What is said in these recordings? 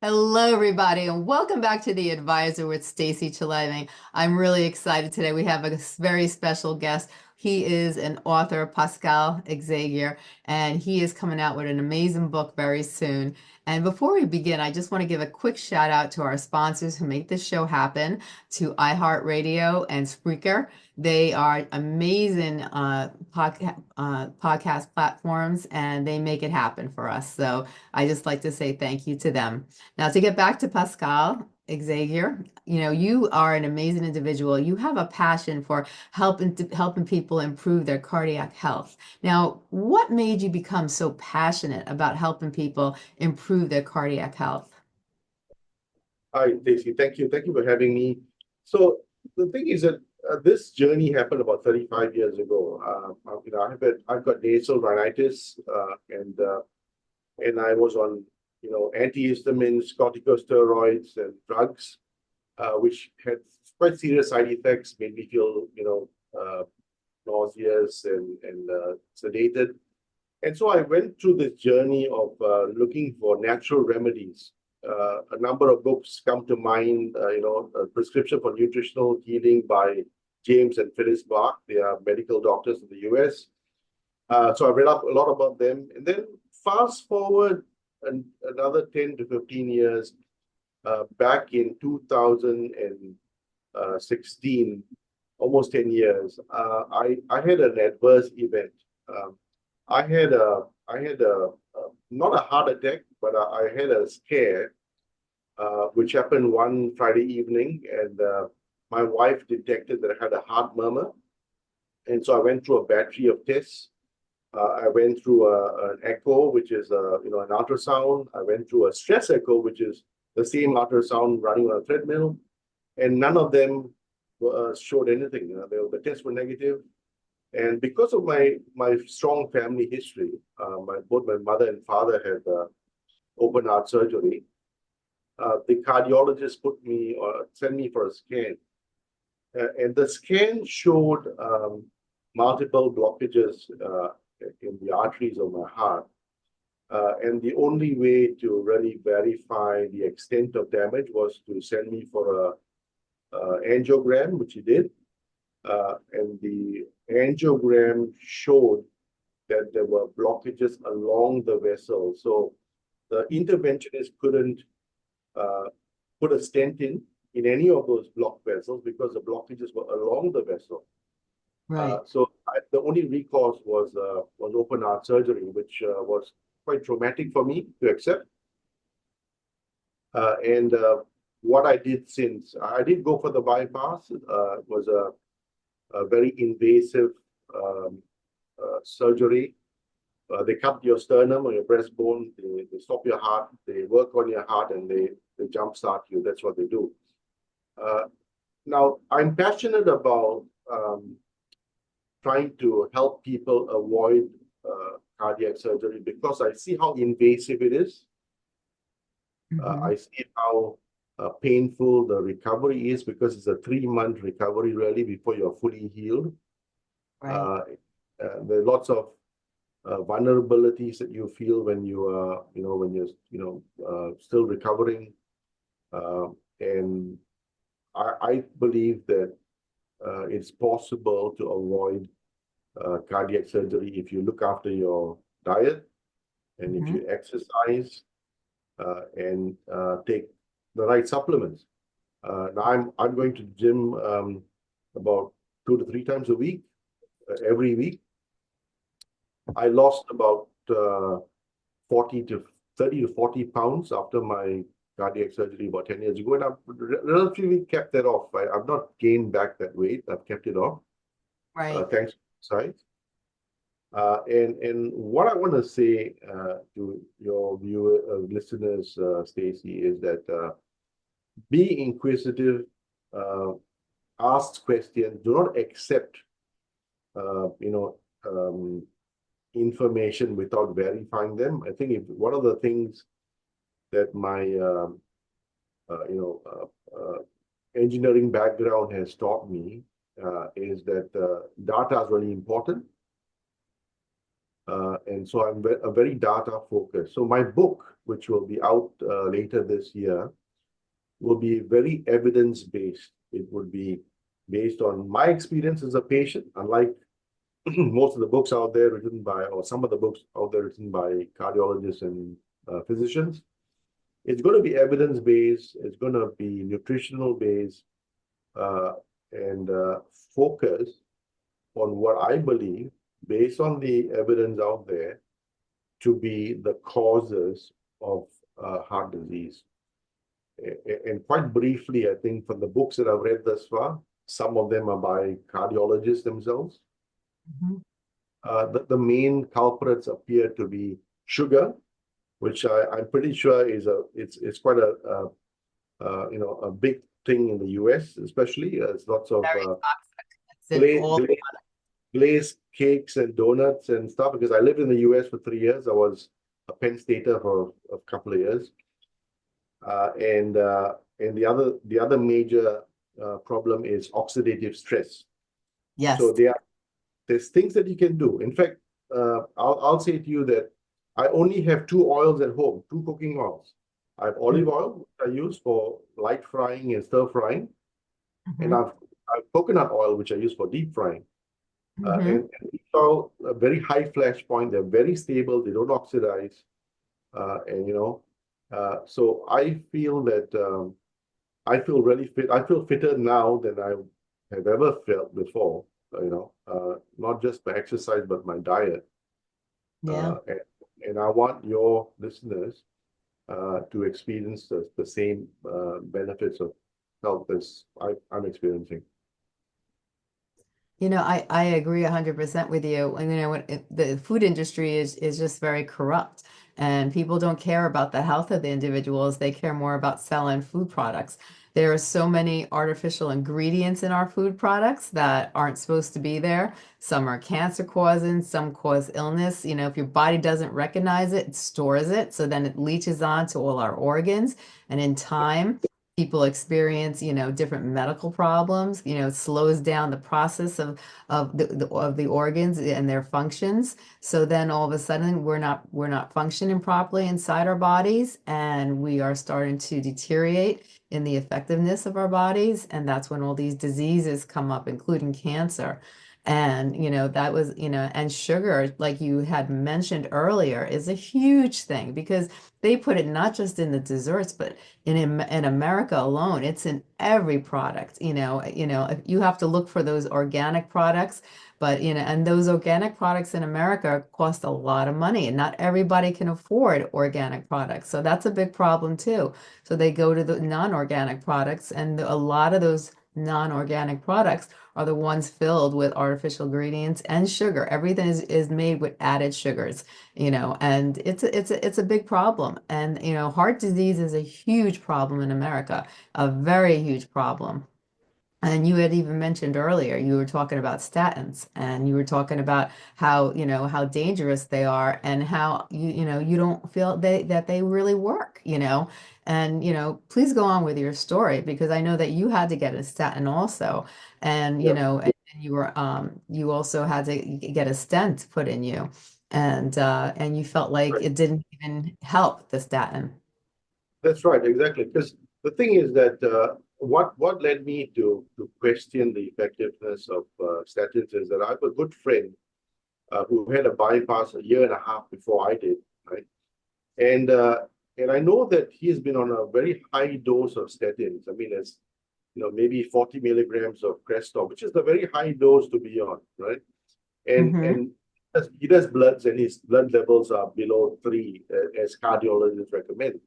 Hello, everybody, and welcome back to The Advisor with Stacey Chillemi. I'm really excited today. We have a very special guest. He is an author, Pascal Xavier, and he is coming out with an amazing book very soon. And before we begin, I just want to give a quick shout out to our sponsors who make this show happen, to iHeartRadio and Spreaker. They are amazing podcast platforms, and they make it happen for us. So I just like to say thank you to them. Now, to get back to Pascal Xavier, you are an amazing individual. You have a passion for helping people improve their cardiac health. Now, what made you become so passionate about helping people improve their cardiac health? Hi, Stacey. Thank you. Thank you for having me. So the thing is that this journey happened about 35 years ago. I've got nasal rhinitis, and I was on antihistamines, corticosteroids, and drugs, which had quite serious side effects. Made me feel nauseous and sedated. And so I went through this journey of looking for natural remedies. A number of books come to mind, A Prescription for Nutritional Healing by James and Phyllis Bach. They are medical doctors in the US. So I read up a lot about them. And then fast forward another 10 to 15 years, back in 2016, almost 10 years, I had an adverse event. I had a not a heart attack, but I had a scare, which happened one Friday evening, and my wife detected that I had a heart murmur, and so I went through a battery of tests. I went through an echo, which is an ultrasound. I went through a stress echo, which is the same ultrasound running on a treadmill, and none of them showed anything. The tests were negative. And because of my strong family history, both my mother and father had open heart surgery. The cardiologist sent me for a scan, and the scan showed multiple blockages in the arteries of my heart. And the only way to really verify the extent of damage was to send me for a angiogram, which he did. And the angiogram showed that there were blockages along the vessel. So the interventionist couldn't put a stent in any of those blocked vessels because the blockages were along the vessel. Right. The only recourse was open heart surgery, which was quite traumatic for me to accept. And what I did since, I did go for the bypass. It was a very invasive surgery. They cut your sternum or your breastbone, they stop your heart, they work on your heart, and they jumpstart you. That's what they do. Now, I'm passionate about trying to help people avoid cardiac surgery because I see how invasive it is. I see how painful the recovery is because it's a 3-month recovery really before you're fully healed. Right. There are lots of vulnerabilities that you feel when you're still recovering, and I believe that it's possible to avoid cardiac surgery if you look after your diet and if you exercise and take the right supplements. Now I'm going to the gym about 2 to 3 times a week, every week. I lost about 30 to 40 pounds after my cardiac surgery about 10 years ago, and I've relatively kept that off. I've not gained back that weight. I've kept it off, Right. thanks to exercise. And what I want to say to your listeners, Stacey, is that be inquisitive, ask questions, do not accept, information without verifying them. I think one of the things that my engineering background has taught me is that data is really important. And so I'm a very data focused. So my book, which will be out later this year, will be very evidence based. It would be based on my experience as a patient, unlike most of the books out there written by, or some of the books out there written by cardiologists and physicians. It's going to be evidence based. It's going to be nutritional based, uh, and focus on what I believe, based on the evidence out there, to be the causes of heart disease. And quite briefly, I think from the books that I've read thus far, some of them are by cardiologists themselves. Mhm. The main culprits appear to be sugar, which I'm pretty sure is it's quite a big thing in the US, especially. There's lots of Very toxic. It's in gla all. gla glazed cakes and donuts and stuff. Because I lived in the US for 3 years. I was a Penn Stater for a couple of years, and the other major problem is oxidative stress. So Yes. there's things that you can do. In fact, I'll say to you that I only have two oils at home, two cooking oils. I have olive oil, which I use for light frying and stir frying, and Mm-hmm. I've coconut oil, which I use for deep frying. Mm-hmm. And these are a very high flash point. They're very stable. They don't oxidize, and so I feel that I feel really fit. I feel fitter now than I have ever felt before. Not just by exercise, but my diet. Yeah. Uh, and, and I want your listeners to experience the same benefits of health as I'm experiencing. I agree 100% with you. And the food industry is just very corrupt, and people don't care about the health of the individuals. They care more about selling food products. There are so many artificial ingredients in our food products that aren't supposed to be there. Some are cancer causing, some cause illness. If your body doesn't recognize it, it stores it. So then it leaches on to all our organs. And in time, people experience, different medical problems. It slows down the process of the organs and their functions. So then all of a sudden we're not functioning properly inside our bodies, and we are starting to deteriorate in the effectiveness of our bodies, and that's when all these diseases come up, including cancer. And that was, and sugar, like you had mentioned earlier, is a huge thing because they put it not just in the desserts, but in America alone, it's in every product. You have to look for those organic products, but and those organic products in America cost a lot of money, and not everybody can afford organic products. So that's a big problem too. So they go to the non-organic products, and a lot of those non-organic products are the ones filled with artificial ingredients and sugar. Everything is made with added sugars, and it's a big problem. And heart disease is a huge problem in America, a very huge problem. And you had even mentioned earlier, you were talking about statins, and you were talking about how dangerous they are, and how you don't feel that they really work. And please go on with your story, because I know that you had to get a statin also, and Yeah, you also had to get a stent put in you, and you felt like right. it didn't even help the statin. That's right, exactly. Because the thing is that what led me to question the effectiveness of statins is that I have a good friend who had a bypass a year and a half before I did, right? And uh, and I know that he has been on a very high dose of statins. I mean, it's maybe 40 milligrams of Crestor, which is a very high dose to be on, right? Hmm. And he does bloods, and his blood levels are below 3, as cardiologists recommend.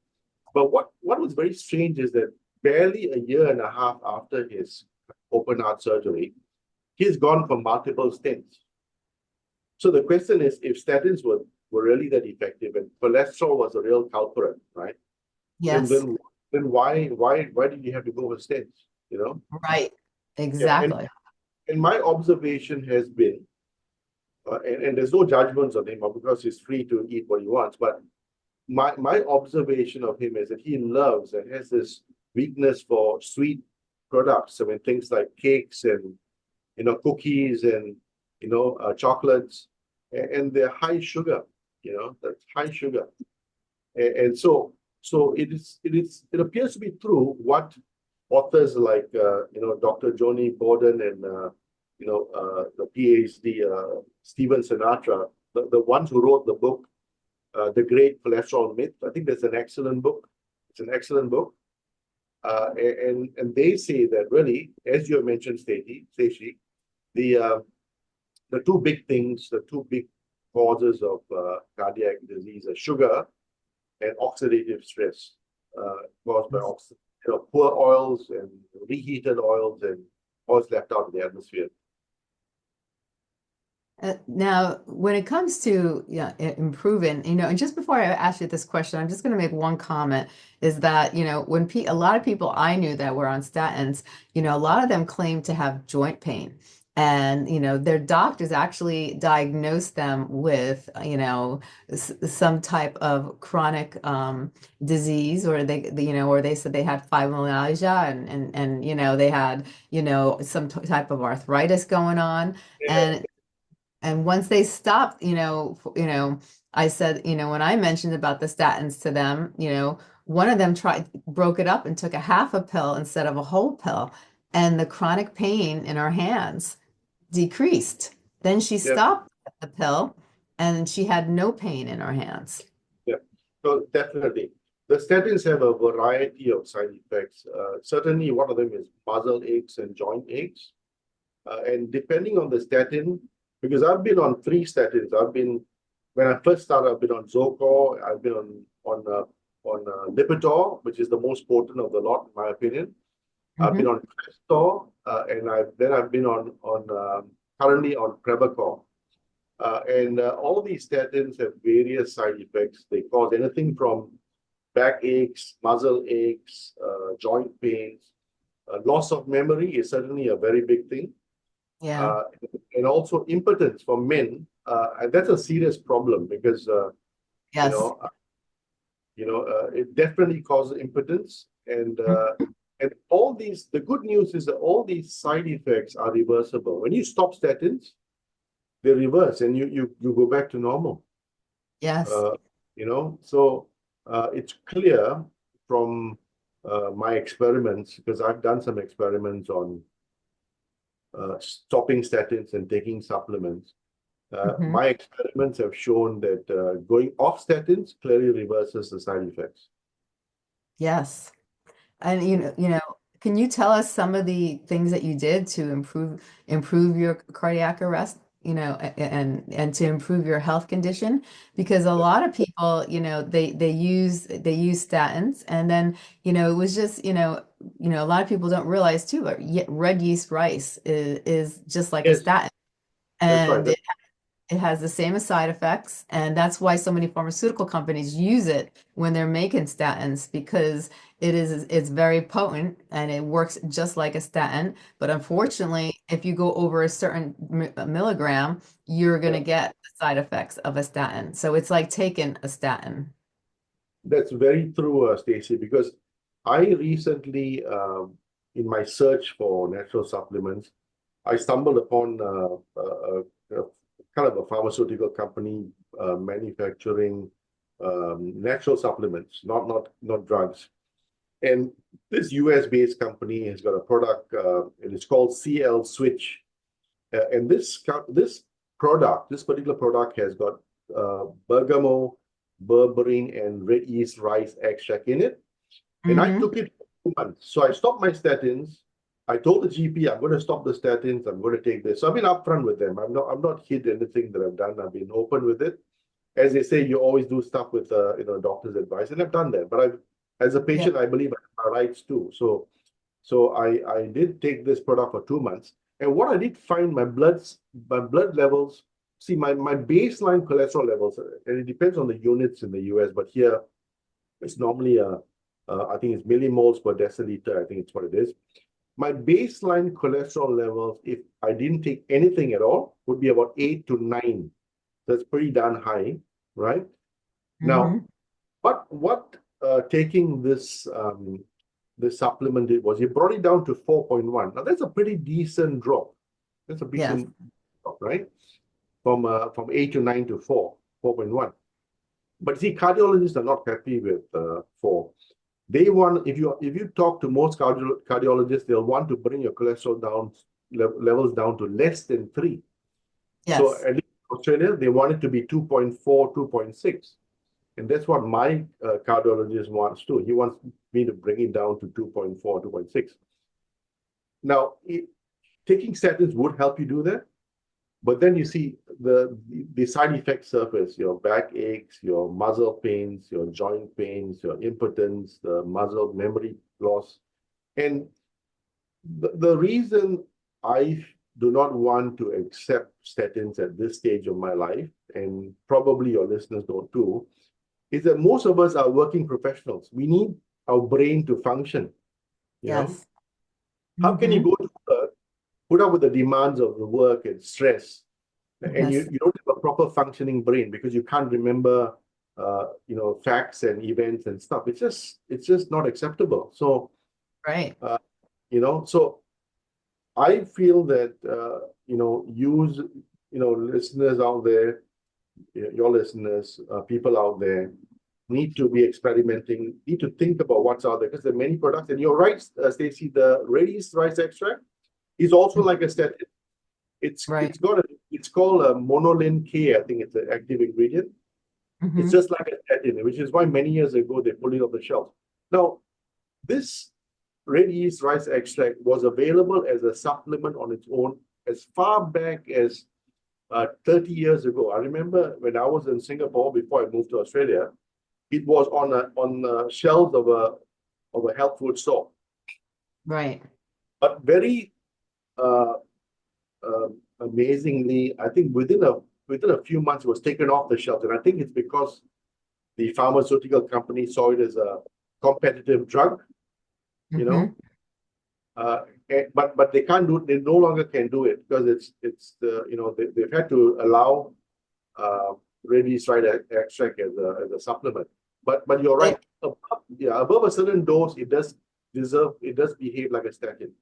But what was very strange is that barely a year and a half after his open heart surgery, he's gone for multiple stents. So the question is, if statins were really that effective and cholesterol was a real culprit, right? Then Yes, then then why did you have to go for stents? You know? right, Yeah, exactly. and my observation has been, and there's no judgments on him because he's free to eat what he wants, but my observation of him is that he loves and has this weakness for sweet products. I mean, things like cakes and cookies and chocolates. and they're high sugar, that's high sugar. And so it appears to be true what authors like Dr. Joni Borden and the PhD Stephen Sinatra, the ones who wrote the book The Great Cholesterol Myth. I think that's an excellent book. It's an excellent book. And they say that really, as you have mentioned, Stacey, the two big things, the two big causes of cardiac disease are sugar and oxidative stress caused by poor oils and reheated oils and oils left out in the atmosphere. Now, when it comes to improving, and just before I ask you this question, I'm just going to make one comment is that, when a lot of people I knew that were on statins, a lot of them claim to have joint pain. And, their doctors actually diagnosed them with, some type of chronic disease, or they said they had fibromyalgia and they had, some type of arthritis going on. Yeah. And once they stopped, I said, when I mentioned about the statins to them, one of them broke it up and took a half a pill instead of a whole pill, and the chronic pain in her hands decreased. Then she Yeah. stopped the pill and she had no pain in her hands. Yeah, so definitely. The statins have a variety of side effects. Certainly, one of them is muscle aches and joint aches. And depending on the statin, because I've been on 3 statins. When I first started, I've been on Zocor, I've been on Lipitor, which is the most potent of the lot, in my opinion. I've been on Crestor, and I've been currently on Prevacor. And all these statins have various side effects. They cause anything from back aches, muscle aches, joint pains. Loss of memory is certainly a very big thing. Yeah. And also impotence for men. And that's a serious problem because, Yes. it definitely causes impotence. And the good news is that all these side effects are reversible. When you stop statins, they reverse and you go back to normal. Yes. So it's clear from my experiments, because I've done some experiments on stopping statins and taking supplements. My experiments have shown that going off statins clearly reverses the side effects. Yes. And can you tell us some of the things that you did to improve your cardiac arrest, and to improve your health condition? Because a lot of people, they use statins, and then, it was just, a lot of people don't realize too, but red yeast rice is just like a Yes, statin. that's right. And it has the same side effects, and that's why so many pharmaceutical companies use it when they're making statins, because it's very potent and it works just like a statin. But unfortunately, if you go over a certain milligram, you're going to get the side effects of a statin. So it's like taking a statin. That's very true, Stacey, because I recently, in my search for natural supplements, I stumbled upon a kind of a pharmaceutical company manufacturing natural supplements, not drugs. And this US-based company has got a product, and it's called CL Switch. And this particular product has got bergamot, berberine, and red yeast rice extract in it. And I took it for 2 months. So I stopped my statins. I told the GP, I'm going to stop the statins. I'm going to take this. So I've been upfront with them. I'm not hid anything that I've done. I've been open with it. As they say, you always do stuff with doctor's advice, and I've done that. But as a patient, I believe I have my rights too. So I did take this product for 2 months, and what I did find, my blood levels. See, my baseline cholesterol levels, and it depends on the units in the US, but here it's normally I think it's millimoles per deciliter. I think it's what it is. My baseline cholesterol levels, if I didn't take anything at all, would be about 8 to 9. That's pretty darn high, right? Now, what taking this supplement did was it brought it down to 4.1. Now that's a pretty decent drop. That's a decent drop, right? from 8 to 9 to 4.1. But see, cardiologists are not happy with 4. They want, if you talk to most cardiologists, they'll want to bring your cholesterol down levels down to less than 3. So Yes. at least in Australia, they want it to be 2.4, 2.6. And that's what my cardiologist wants too. He wants me to bring it down to 2.4, 2.6. Now, taking statins would help you do that. But then you see the side effects surface, your back aches, your muscle pains, your joint pains, your impotence, the muscle memory loss. And the reason I do not want to accept statins at this stage of my life, and probably your listeners don't too, is that most of us are working professionals. We need our brain to function. You know, Yes. how can you Mm-hmm. go to work, put up with the demands of the work and stress, and Yes. you don't have a proper functioning brain because you can't remember facts and events and stuff. It's just not acceptable. So Right. so I feel that use listeners out there, your listeners, people out there need to be experimenting, need to think about what's out there because there are many products. And you're right, Stacey, the raised rice extract is also like a statin. Right. It's called a monolin K, I think it's an active ingredient. It's Mm-hmm. just like a statin, which is why many years ago they pulled it off the shelf. Now, this red yeast rice extract was available as a supplement on its own as far back as 30 years ago. I remember when I was in Singapore before I moved to Australia, it was on the shelves of a health food store. Right. But very uh, uh, amazingly, I think within a few months, it was taken off the shelf, and I think it's because the pharmaceutical company saw it as a competitive drug. You Mm-hmm. know, but they can't do. They no longer can do it because it's they've had to allow ready right extract as a supplement. But you're right. Above a certain dose, it does behave like a statin.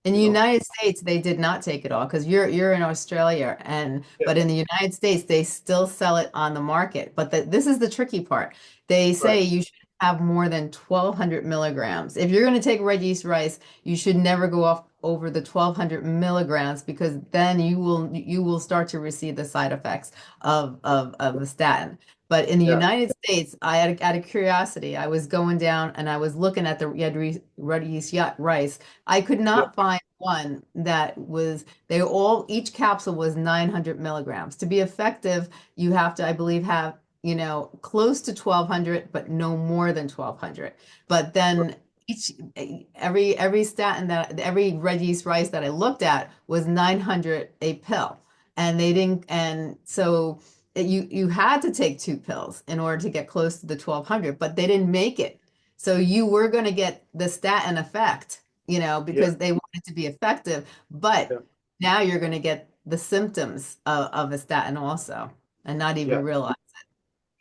In the You know. United States, they did not take it all because you're in Australia, and Yeah. but in the United States, they still sell it on the market. But this is the tricky part. They Right. say you should have more than 1,200 milligrams. If you're going to take red yeast rice, you should never go off over the 1,200 milligrams because then you will start to receive the side effects of the statin. But in the Yeah. United States, out of curiosity, I was going down and I was looking at the red yeast rice. I could Yeah. not find one that was, each capsule was 900 milligrams. To be effective, you have to, I believe, have, close to 1,200, but no more than 1,200. But then each, every statin every red yeast rice that I looked at was 900 a pill. And they didn't, and so you had to take 2 pills in order to get close to the 1,200, but they didn't make it. So you were going to get the statin effect, Yeah. because they want it to be effective. But Yeah. now you're going to get the symptoms of a statin also and not even Yeah. realize.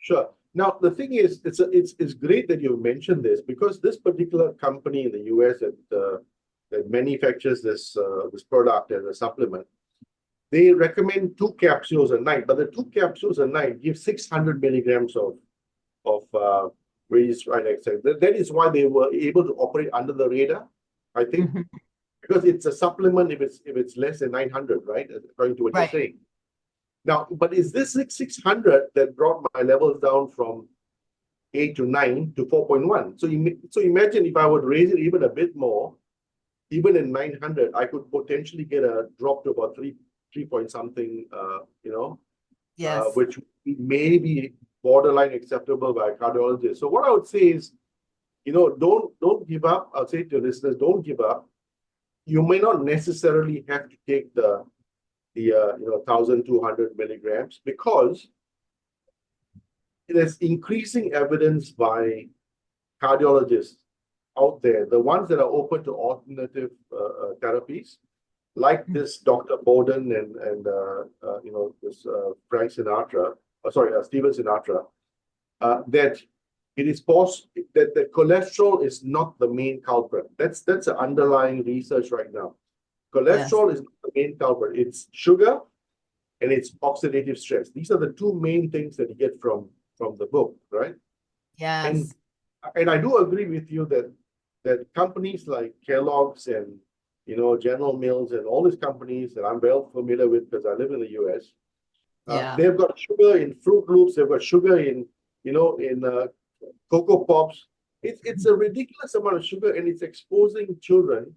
Sure. Now the thing is, it's great that you mentioned this because this particular company in the US that manufactures this product as a supplement, they recommend 2 capsules a night, but the 2 capsules a night give 600 milligrams of raised right extract. That is why they were able to operate under the radar, I think, Mhm. because it's a supplement if it's less than 900, right? According to what you're Right. saying. Now, but is this 600 that brought my levels down from 8 to 9 to 4.1? So imagine if I would raise it even a bit more, even in 900, I could potentially get a drop to about 3 point something, Yes. which may be borderline acceptable by a cardiologist. So what I would say is, don't give up. I'll say to your listeners, don't give up. You may not necessarily have to take the 1,200 milligrams because there's increasing evidence by cardiologists out there, the ones that are open to alternative therapies, like this Dr. Bowden and this Frank Sinatra, Steven Sinatra, that it is possible that cholesterol is not the main culprit. That's the underlying research right now. Yes. Cholesterol is not the main culprit. It's sugar, and it's oxidative stress. These are the two main things that you get from the book, right? And Yes. and I do agree with you that companies like Kellogg's and General Mills and all these companies that I'm well familiar with because I live in the US, Yeah. they've got sugar in Fruit Loops, they've got sugar in Cocoa Pops. It's a ridiculous amount of sugar, and it's exposing children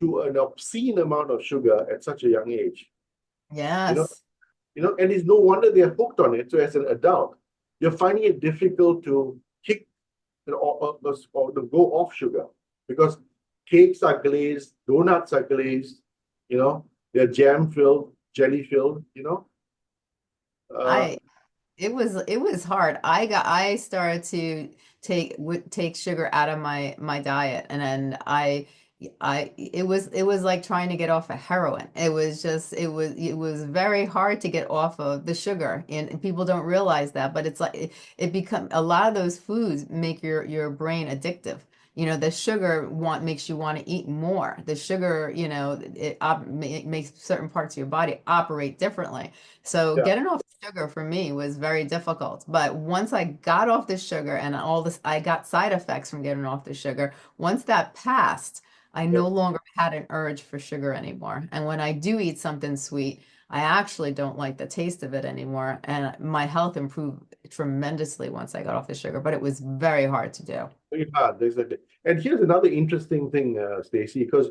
to an obscene amount of sugar at such a young age. You know, Yes. and it's no wonder they're hooked on it. So as an adult, you're finding it difficult to kick or to go off sugar because cakes are glazed, donuts are glazed, they're jam filled, jelly filled, Uh, I it was hard. I started to take sugar out of my diet, and then it was like trying to get off of heroin. It was very hard to get off of the sugar, and people don't realize that, but it's like it become a lot of those foods make your brain addictive. The sugar makes you want to eat more. The sugar, makes certain parts of your body operate differently. So yeah, getting off sugar for me was very difficult. But once I got off the sugar and all this, I got side effects from getting off the sugar. Once that passed, I yeah. no longer had an urge for sugar anymore. And when I do eat something sweet, I actually don't like the taste of it anymore. And my health improved tremendously once I got off the sugar, but it was very hard to do. Very hard, exactly. And here's another interesting thing, Stacey, because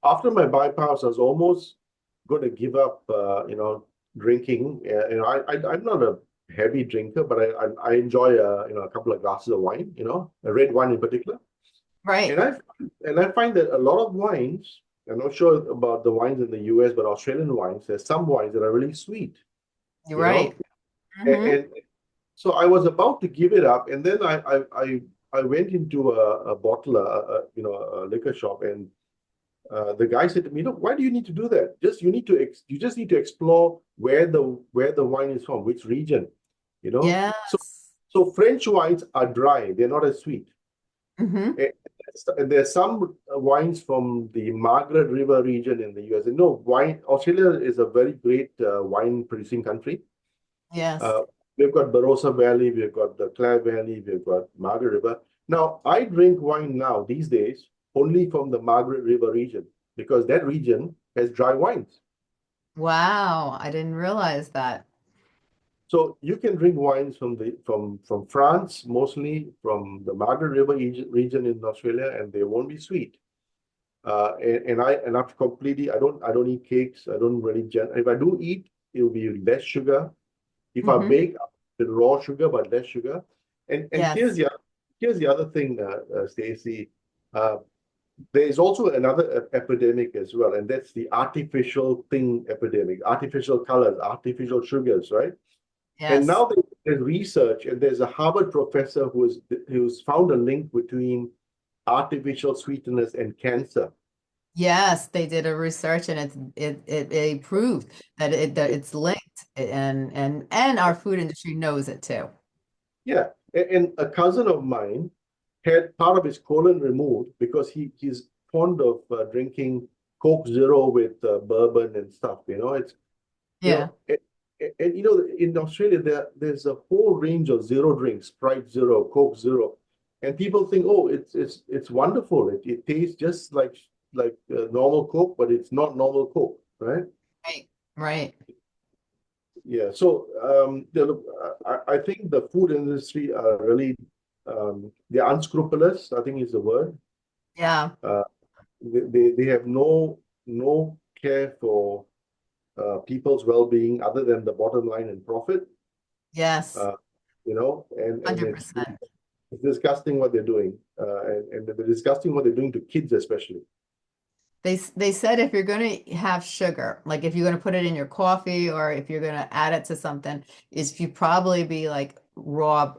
after my bypass, I was almost going to give up, drinking. I'm not a heavy drinker, but I enjoy, a couple of glasses of wine, a red wine in particular. Right. And I find that a lot of wines, I'm not sure about the wines in the US, but Australian wines, there's some wines that are really sweet, You're you know. right. Hmm. And so I was about to give it up, and then I went into a bottler, a liquor shop, and the guy said to me, "Look, why do you need to do that? You just need to explore where the wine is from, which region, you know." So Yes. so French wines are dry; they're not as sweet. Hmm. And there's some wines from the Margaret River region in the US. And no, Australia is a very great wine producing country. Yes. Uh, we've got Barossa Valley, we've got the Clare Valley, we've got Margaret River. Now, I drink wine now these days only from the Margaret River region because that region has dry wines. Wow. I didn't realize that. So you can drink wines from France, mostly from the Margaret River region in Australia, and they won't be sweet. And I've completely I don't eat cakes. I don't really if I do eat, it will be less sugar. If I Hmm. bake with raw sugar but less sugar. And Yes. here's the other thing, Stacey. Uh, there is also another epidemic as well, and that's the artificial thing epidemic. Artificial colors, artificial sugars, right? And Yes. now there's research, and there's a Harvard professor who's found a link between artificial sweeteners and cancer. Yes, they did a research and it proved that it's linked and our food industry knows it too. Yeah, and a cousin of mine had part of his colon removed because he's fond of drinking Coke Zero with bourbon and stuff. It's you Yeah. know, and in Australia there's a whole range of zero drinks, Sprite Zero, Coke Zero, and people think, oh, it's wonderful. It tastes just like normal Coke, but it's not normal Coke, right? Right. Right. Yeah, so look, I think the food industry are really they're unscrupulous, I think is the word. Yeah. Uh, they have no care for people's well-being other than the bottom line and profit. Yes. Uh, and it's 100%. it's disgusting what they're doing, and they're disgusting what they're doing to kids especially. They said if you're going to have sugar, like if you're going to put it in your coffee or if you're going to add it to something, is you probably be like raw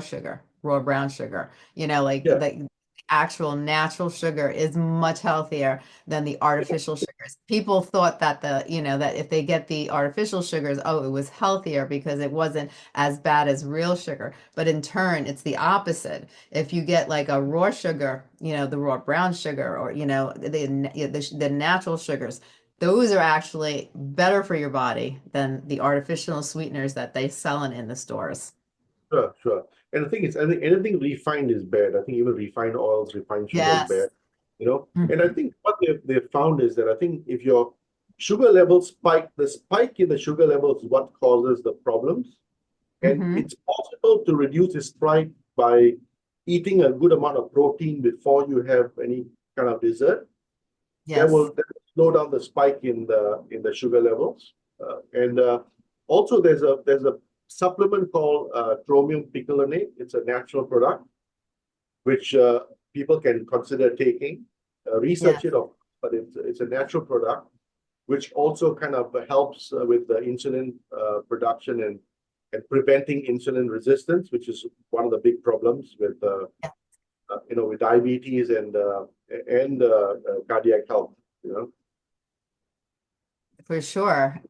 sugar, raw brown sugar. Like Yeah, the actual natural sugar is much healthier than the artificial sugars. People thought that that if they get the artificial sugars, oh, it was healthier because it wasn't as bad as real sugar. But in turn, it's the opposite. If you get like a raw sugar, the raw brown sugar or the natural sugars, those are actually better for your body than the artificial sweeteners that they sell in the stores. Sure, sure. And the thing is, I think anything refined is bad. I think even refined oils, refined sugar is bad, Yes. you know. And I Mhm. think what they've found is that I think if your sugar levels spike, the spike in the sugar levels is what causes the problems. And Hmm. it's possible to reduce the spike by eating a good amount of protein before you have any kind of dessert. Yes. That will slow down the spike in the sugar levels. And Also, there's a supplement called chromium picolinate. It's a natural product which people can consider taking. Research Yes. it, but it's a natural product which also kind of helps with the insulin production and preventing insulin resistance, which is one of the big problems with with diabetes and cardiac health. You know. For sure.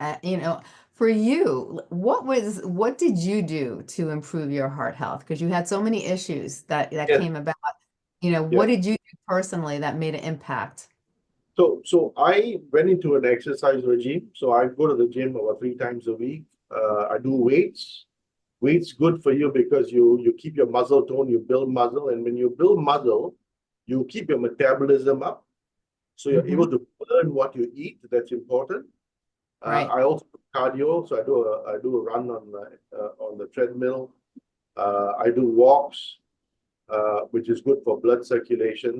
For you, what did you do to improve your heart health? Because you had so many issues that Yeah, came about. yeah. What did you do personally that made an impact? So I went into an exercise regime. So I go to the gym about 3 times a week. I do weights. Weights good for you because you keep your muscle tone, you build muscle, and when you build muscle, you keep your metabolism up. So you're Hmm. able to burn what you eat. That's important. Right. I also do cardio, so I do a run on the treadmill. I do walks, which is good for blood circulation.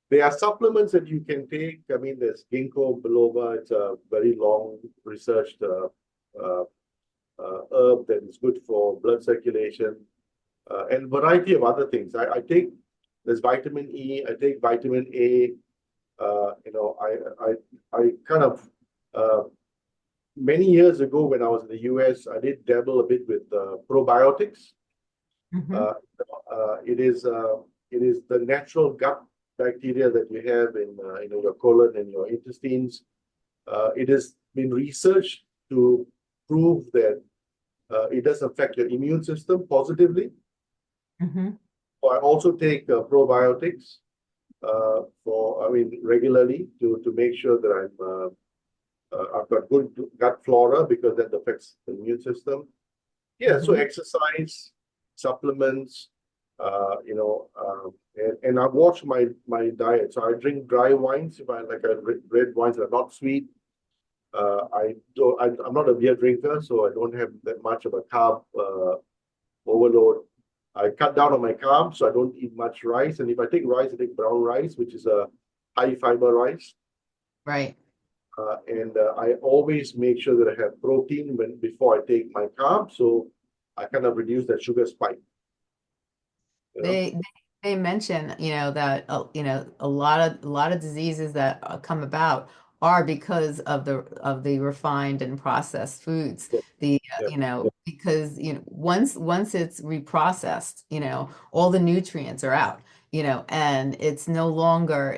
There are supplements that you can take. I mean, there's ginkgo biloba. It's a very long researched uh, herb that is good for blood circulation and variety of other things. I take there's vitamin E. I take vitamin A. I kind of uh, many years ago when I was in the US, I did dabble a bit with probiotics. Hmm. Uh, it is the natural gut bacteria that you have in your colon and your intestines. It has been researched to prove that it does affect your immune system positively. Hmm. I also take probiotics regularly to make sure that I've got good gut flora because that affects the immune system. Yeah, so Hmm. exercise, supplements, and I watch my diet. So I drink dry wines if I like red wines that are not sweet. I'm not a beer drinker, so I don't have that much of a carb overload. I cut down on my carbs, so I don't eat much rice. And if I take rice, I take brown rice, which is a high fiber rice. Right. And I always make sure that I have protein before I take my carbs, so I kind of reduce that sugar spike. You know, They they mention, that a lot of diseases that come about are because of the refined and processed foods. yeah, The yeah, because once it's reprocessed, all the nutrients are out, and it's no longer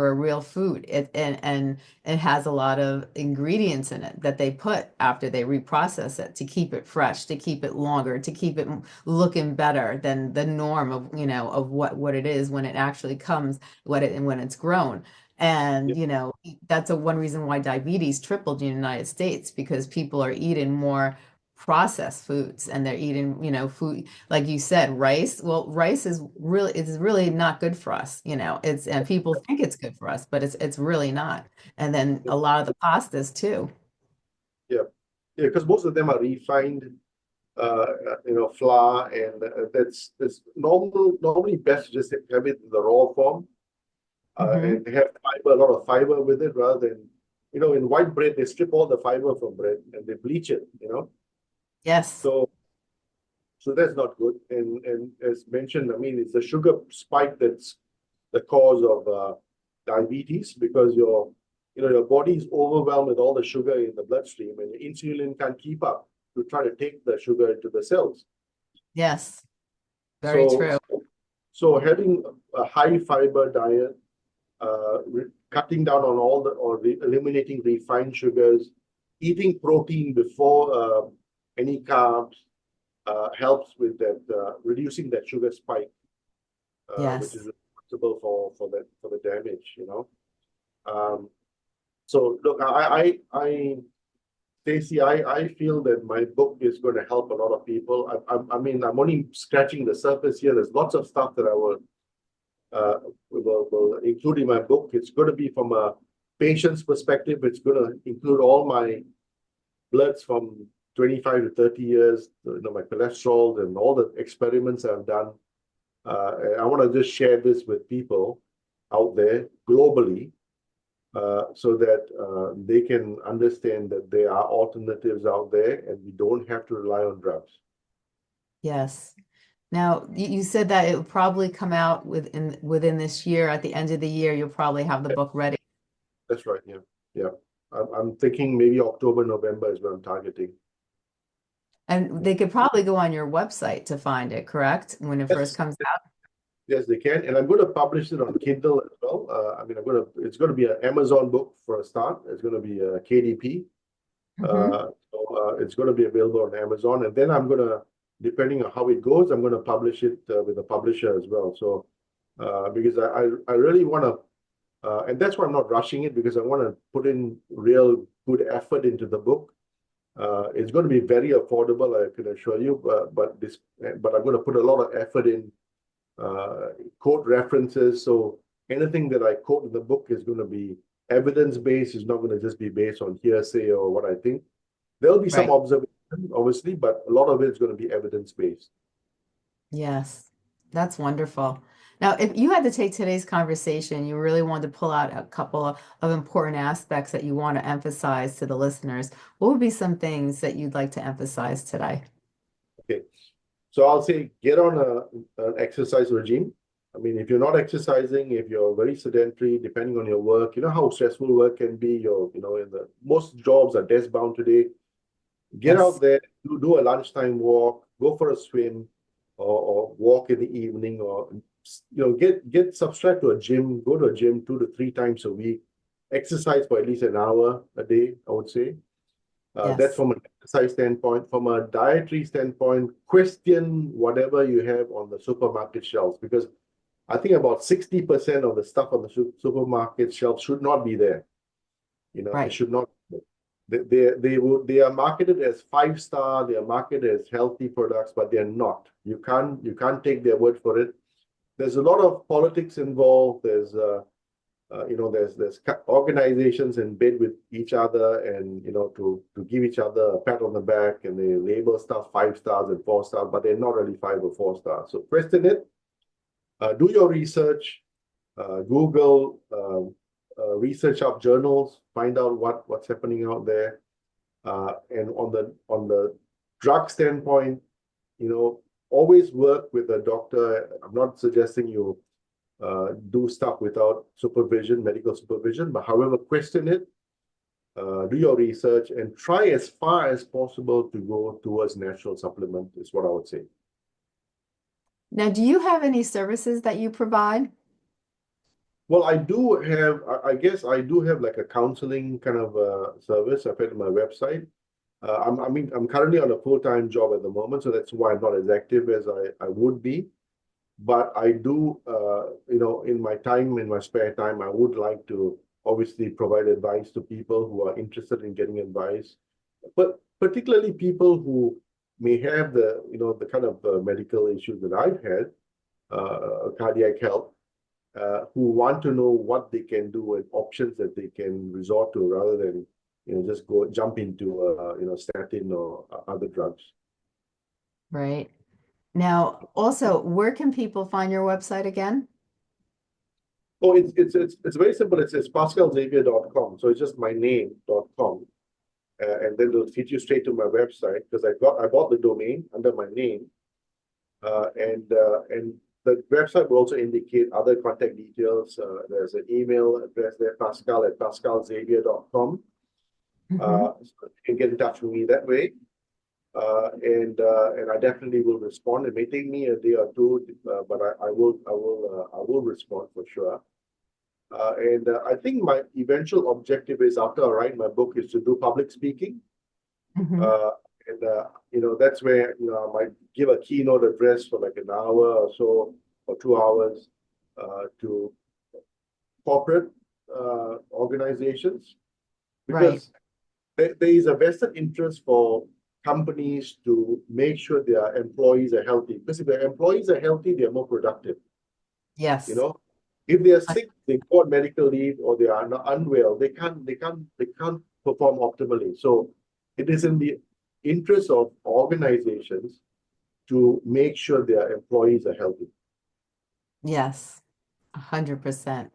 a real food. And it has a lot of ingredients in it that they put after they reprocess it to keep it fresh, to keep it longer, to keep it looking better than the norm of what it is when it actually comes, when it's grown. yeah, And that's one reason why diabetes tripled in the United States, because people are eating more processed foods, and they're eating food like you said, rice. Well, rice is really not good for us. And people think it's good for us, but it's really not. And then yeah, a lot of the pastas too. yeah. Yeah, because most of them are refined, flour, and that's normally best to just have it in the raw form Hmm. and have a lot of fiber with it rather than, in white bread, they strip all the fiber from bread and they bleach it. Yes. So so that's not good. And as mentioned, I mean, it's the sugar spike that's the cause of diabetes because your body is overwhelmed with all the sugar in the bloodstream and your insulin can't keep up to try to take the sugar into the cells. Yes. Very So true. so having a high fiber diet, cutting down on eliminating refined sugars, eating protein before any carbs helps with that, reducing that sugar spike, which is Yes. responsible for the damage. Um, So look, Stacey, I feel that my book is going to help a lot of people. I mean, I'm only scratching the surface here. There's lots of stuff that I will include in my book. It's going to be from a patient's perspective. It's going to include all my bloods from 25 to 30 years, my cholesterol and all the experiments I've done. And I want to just share this with people out there globally, so that they can understand that there are alternatives out there and we don't have to rely on drugs. Yes. Now, you said that it would probably come out within this year. At the end of the year, you'll probably have the book ready. That's right. Yeah. Yeah. I'm thinking maybe October, November is what I'm targeting. And they could probably go on your website to find it, correct? When it first Yes, comes out. yes, they can. And I'm going to publish it on Kindle as well. I mean, it's going to be an Amazon book for a start. It's going to be a KDP. Hmm. It's going to be available on Amazon. And then I'm going to, depending on how it goes, I'm going to publish it with a publisher as well. So, because I really want to, and that's why I'm not rushing it, because I want to put in real good effort into the book. It's going to be very affordable, I can assure you, but I'm going to put a lot of effort in, quote references. So anything that I quote in the book is going to be evidence-based. It's not going to just be based on hearsay or what I think. There'll be some Right. observation, obviously, but a lot of it is going to be evidence-based. Yes. That's wonderful. Now, if you had to take today's conversation, you really wanted to pull out a couple of important aspects that you want to emphasize to the listeners, what would be some things that you'd like to emphasize today? Okay. So I'll say get on an exercise regime. I mean, if you're not exercising, if you're very sedentary, depending on your work, you know how stressful work can be. In the most jobs are desk bound today. Get Yes. out there, do a lunchtime walk, go for a swim, or walk in the evening, or get subscribe to a gym, go to a gym 2 to 3 times a week, exercise for at least an hour a day, I would say. That's Yes. from an exercise standpoint. From a dietary standpoint, question whatever you have on the supermarket shelves, because I think about 60% of the stuff on the supermarket shelf should not be there. It Right. should not. They are marketed as 5 star. They are marketed as healthy products, but they're not. You can't take their word for it. There's a lot of politics involved. There's organizations in bed with each other, and to give each other a pat on the back, and they label stuff 5 stars and 4 stars, but they're not really 5 or 4 stars. So question it. Do your research. Google. Research up journals. Find out what's happening out there. And on the drug standpoint, always work with a doctor. I'm not suggesting you do stuff without supervision, medical supervision, but however, question it, do your research, and try as far as possible to go towards natural supplement, is what I would say. Now, do you have any services that you provide? Well, I do have, I guess I do have like a counseling kind of service. I've had my website. I'm currently on a full-time job at the moment, so that's why I'm not as active as I would be. But I do, in my time, in my spare time, I would like to obviously provide advice to people who are interested in getting advice, but particularly people who may have the kind of medical issues that I've had, cardiac health, who want to know what they can do and options that they can resort to, rather than just jump into statin or other drugs. Right. Now, also, where can people find your website again? Oh, it's very simple. It's pascalxavier.com. So it's just my name.com. And then it'll feed you straight to my website, because I bought the domain under my name. And the website will also indicate other contact details. There's an email address there, pascal@pascalxavier.com. Hmm. So you can get in touch with me that way. And I definitely will respond. It may take me a day or two, but I will respond for sure. And I think my eventual objective is, after I write my book, is to do public speaking. Hmm. Uh, and that's where I might give a keynote address for like an hour or so, or 2 hours, to corporate organizations, Right. because there is a vested interest for companies to make sure their employees are healthy. Because if their employees are healthy, they're more productive. You Yes. know, if they are sick, they go on medical leave or they are not unwell, they can't perform optimally. So it is in the interest of organizations to make sure their employees are healthy. Yes. 100%.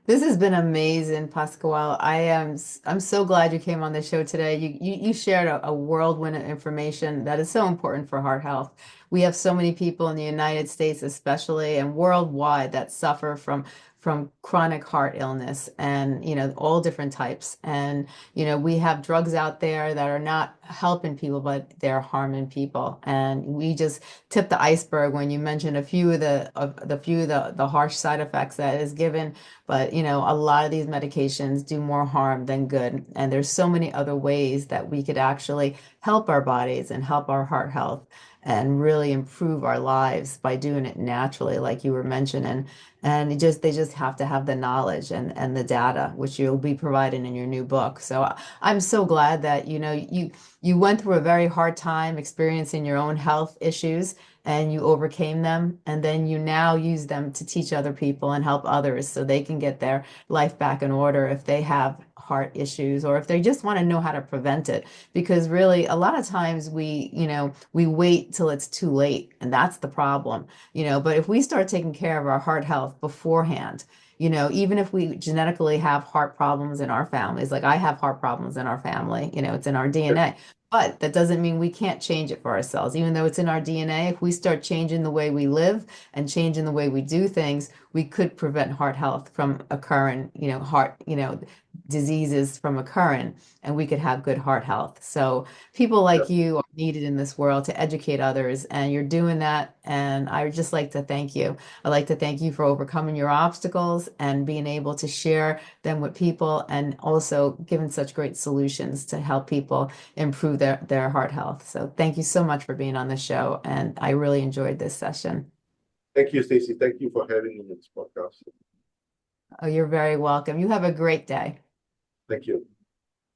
This has been amazing, Pascal. I'm so glad you came on the show today. You shared a whirlwind of information that is so important for heart health. We have so many people in the United States, especially and worldwide, that suffer from chronic heart illness and all different types. And we have drugs out there that are not helping people, but they're harming people. And we just tipped the iceberg when you mentioned a few of the harsh side effects that is given, but a lot of these medications do more harm than good. And there's so many other ways that we could actually help our bodies and help our heart health and really improve our lives by doing it naturally, like you were mentioning. And they just have to have the knowledge and the data, which you'll be providing in your new book. So I'm so glad that you went through a very hard time experiencing your own health issues and you overcame them, and then you now use them to teach other people and help others so they can get their life back in order if they have heart issues or if they just want to know how to prevent it. Because really, a lot of times we wait till it's too late, and that's the problem. But if we start taking care of our heart health beforehand, even if we genetically have heart problems in our families, like I have heart problems in our family, it's in our DNA. But that doesn't mean we can't change it for ourselves. Even though it's in our DNA, if we start changing the way we live and changing the way we do things, we could prevent heart health from occurring, diseases from occurring, and we could have good heart health. So people like Yep. you are needed in this world to educate others, and you're doing that. And I would just like to thank you. I'd like to thank you for overcoming your obstacles and being able to share them with people and also giving such great solutions to help people improve their heart health. So thank you so much for being on the show, and I really enjoyed this session. Thank you, Stacey. Thank you for having me in this podcast. Oh, you're very welcome. You have a great day. Thank you.